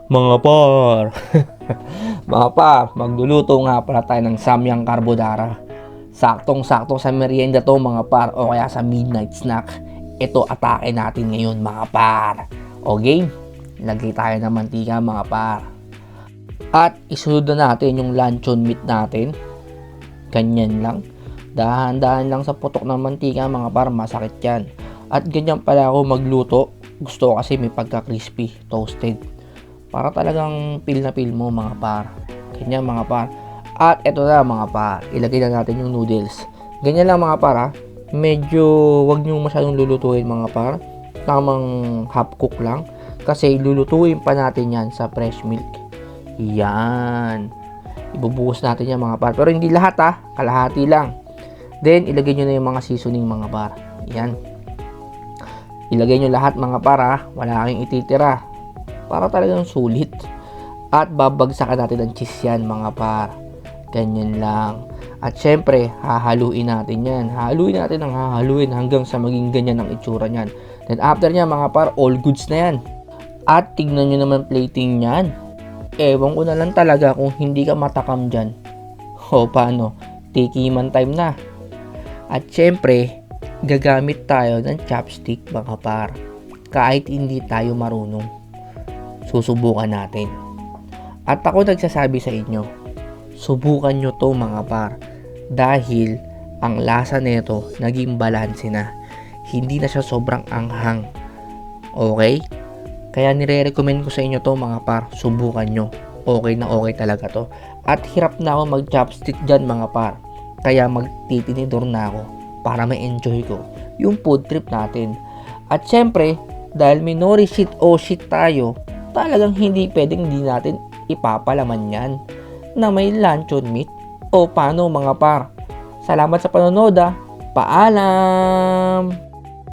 Mga par, mga par, magluluto nga pala tayo ng samyang carbonara. Saktong-sakto sa merienda to mga par o kaya sa midnight snack. Ito atake natin ngayon mga par. O game, lagay tayo ng mantika mga par. At isunod na natin yung luncheon meat natin. Ganyan lang. Dahan-dahan lang sa putok ng mantika mga par, masakit yan. At ganyan pala ako magluto. Gusto ko kasi may pagka-crispy, toasted. Para talagang feel na feel mo mga par. Ganyan mga par. At eto na mga par, ilagay na natin yung noodles. Ganyan lang mga par ha. Medyo wag nyo masyadong lulutuin mga par. Tamang half cook lang. Kasi lulutuin pa natin yan sa fresh milk. Yan. Ibubuhos natin yan mga par. Pero hindi lahat ha. Kalahati lang. Then ilagay nyo na yung mga seasoning mga par. Yan. Ilagay nyo lahat mga par ha. Wala kayong ititira. Para talagang sulit. At babagsakan natin ng cheese yan mga par. Ganyan lang. At syempre, hahaluin natin yan. Hahaluin natin ang hahaluin hanggang sa maging ganyan ang itsura nyan. Then after nyan mga par, all goods na yan. At tignan nyo naman plating nyan. Ewan ko na lang talaga kung hindi ka matakam dyan. O paano? Tikiman time na. At syempre, gagamit tayo ng chopstick mga par. Kahit hindi tayo marunong. Susubukan natin. At ako nagsasabi sa inyo, subukan nyo to mga par. Dahil ang lasa nito naging balanse na. Hindi na siya sobrang anghang. Okay? Kaya nire-recommend ko sa inyo to mga par. Subukan nyo. Okay na okay talaga to. At hirap na ako mag-chopstick dyan mga par. Kaya magtitinidor na ako para ma-enjoy ko yung food trip natin. At syempre, dahil minori shit o shit tayo, talagang hindi pwedeng hindi natin ipapalaman yan na may luncheon meat. O paano mga par? Salamat sa panonood. Paalam!